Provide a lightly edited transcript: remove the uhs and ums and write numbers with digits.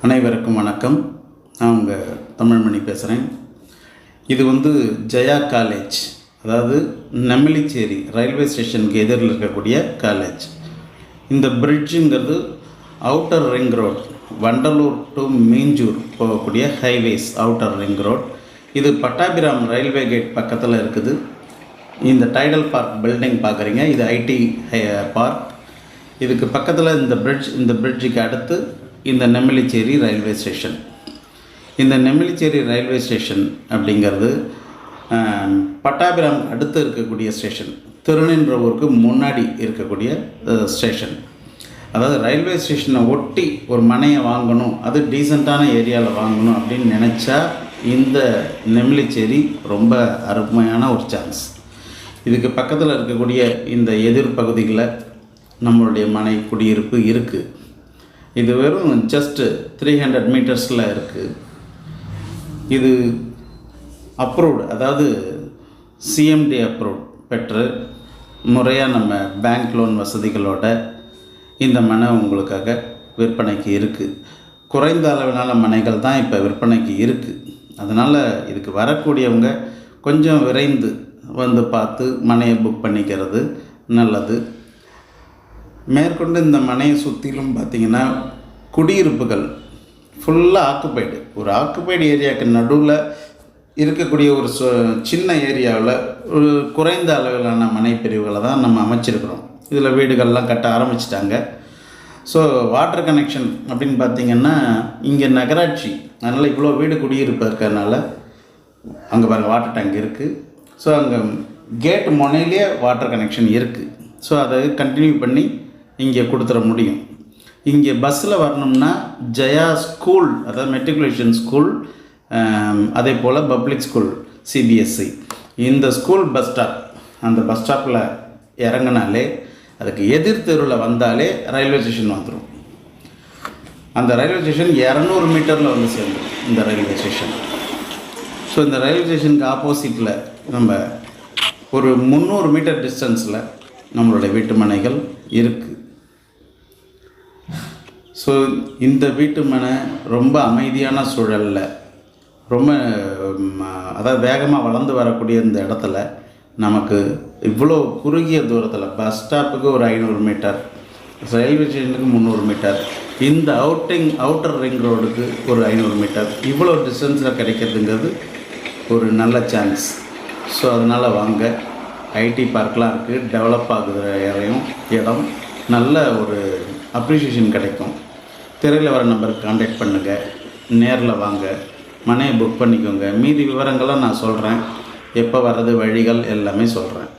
அனைவருக்கும் வணக்கம். நான் உங்கள் தமிழ்மணி பேசுகிறேன். இது ஜெயா காலேஜ், அதாவது நெமிலிச்சேரி ரயில்வே ஸ்டேஷனுக்கு எதிரில் இருக்கக்கூடிய காலேஜ். இந்த பிரிட்ஜுங்கிறது outer ring road, Vandalur to Minjur போகக்கூடிய ஹைவேஸ் அவுட்டர் ரிங் ரோட். இது பட்டாபிராம் ரயில்வே கேட் பக்கத்தில் இருக்குது. இந்த டைடல் பார்க் பில்டிங் பார்க்குறீங்க, இது ஐடி பார்க். இதுக்கு பக்கத்தில் இந்த பிரிட்ஜுக்கு அடுத்து இந்த நெமிலிச்சேரி ரயில்வே ஸ்டேஷன். இந்த நெமிலிச்சேரி ரயில்வே ஸ்டேஷன் அப்படிங்கிறது பட்டாபிராம் அடுத்து இருக்கக்கூடிய ஸ்டேஷன், திருநின்ற ஊருக்கு முன்னாடி இருக்கக்கூடிய ஸ்டேஷன். அதாவது ரயில்வே ஸ்டேஷனை ஒட்டி ஒரு மனையை வாங்கணும், அது டீசெண்டான ஏரியாவில் வாங்கணும் அப்படின்னு நினச்சா இந்த நெமிலிச்சேரி ரொம்ப அருமையான ஒரு சான்ஸ். இதுக்கு பக்கத்தில் இருக்கக்கூடிய இந்த எதிர்பகுதிகளில் நம்மளுடைய மனை குடியிருப்பு இருக்குது. இது வெறும் ஜஸ்ட்டு 300 மீட்டர்ஸில் இருக்குது. இது அப்ரூவ்டு, அதாவது சிஎம்டி அப்ரூவ்ட் பெற்று முறையாக நம்ம பேங்க் லோன் வசதிகளோட இந்த மனை உங்களுக்காக விற்பனைக்கு இருக்குது. குறைந்த அளவிலான மனைகள் தான் இப்போ விற்பனைக்கு இருக்குது. அதனால் இதுக்கு வரக்கூடியவங்க கொஞ்சம் விரைந்து பார்த்து மனையை புக் பண்ணிக்கிறது நல்லது. மேற்கொண்டு இந்த மனையை சுற்றிலும் பார்த்திங்கன்னா குடியிருப்புகள் ஃபுல்லாக ஆக்குப்பைடு, ஒரு ஆக்குப்பைடு ஏரியாவுக்கு நடுவில் இருக்கக்கூடிய ஒரு சின்ன ஏரியாவில் ஒரு குறைந்த அளவிலான மனை பிரிவுகளை தான் நம்ம அமைச்சிருக்கிறோம். இதில் வீடுகள்லாம் கட்ட ஆரம்பிச்சிட்டாங்க. ஸோ வாட்டர் கனெக்ஷன் அப்படின்னு பார்த்திங்கன்னா இங்கே நகராட்சி, அதனால் இவ்வளோ வீடு குடியிருப்பு இருக்கிறதுனால அங்கே பாருங்கள் வாட்டர் டேங்க் இருக்குது. ஸோ அங்கே கேட் முனையிலே வாட்டர் கனெக்ஷன் இருக்குது. ஸோ அதை கண்டினியூ பண்ணி இங்கே கொடுத்துட முடியும். இங்கே பஸ்ஸில் வரணும்னா ஜெயா ஸ்கூல், அதாவது மெட்ரிகுலேஷன் ஸ்கூல், அதே போல் பப்ளிக் ஸ்கூல் சிபிஎஸ்சி, இந்த ஸ்கூல் பஸ் ஸ்டாப், அந்த பஸ் ஸ்டாப்பில் இறங்கினாலே அதுக்கு எதிர் தெருவில் வந்தாலே ரயில்வே ஸ்டேஷன் வந்துடும். அந்த ரயில்வே ஸ்டேஷன் 200 மீட்டரில் சேர்ந்துடும் இந்த ரயில்வே ஸ்டேஷன். ஸோ இந்த ரயில்வே ஸ்டேஷனுக்கு ஆப்போசிட்டில் நம்ம ஒரு 300 மீட்டர் டிஸ்டன்ஸில் நம்மளுடைய வீட்டு மனைகள் இருக்குது. ஸோ இந்த வீட்டு மனை ரொம்ப அமைதியான சூழலில், ரொம்ப அதாவது வேகமாக வளர்ந்து வரக்கூடிய இந்த இடத்துல நமக்கு இவ்வளோ குறுகிய தூரத்தில் பஸ் ஸ்டாப்புக்கு ஒரு 500 மீட்டர், ரயில்வே ஸ்டேஷனுக்கு 300 மீட்டர், இந்த அவுட்டர் ரிங் ரோடுக்கு ஒரு 500 மீட்டர், இவ்வளோ டிஸ்டன்ஸில் கிடைக்கிறதுங்கிறது ஒரு நல்ல சான்ஸ். ஸோ அதனால் வாங்க. ஐடி பார்க்லாம் இருக்குது, டெவலப் ஆகுகிற இடம், நல்ல ஒரு அப்ரிஷியேஷன் கிடைக்கும். திரையில் வர நம்பருக்கு கான்டாக்ட் பண்ணுங்கள், நேரில் வாங்க, மனையை புக் பண்ணிக்கோங்க. மீதி விவரங்கள்லாம் நான் சொல்கிறேன், எப்போ வர்றது, வழிகள் எல்லாமே சொல்கிறேன்.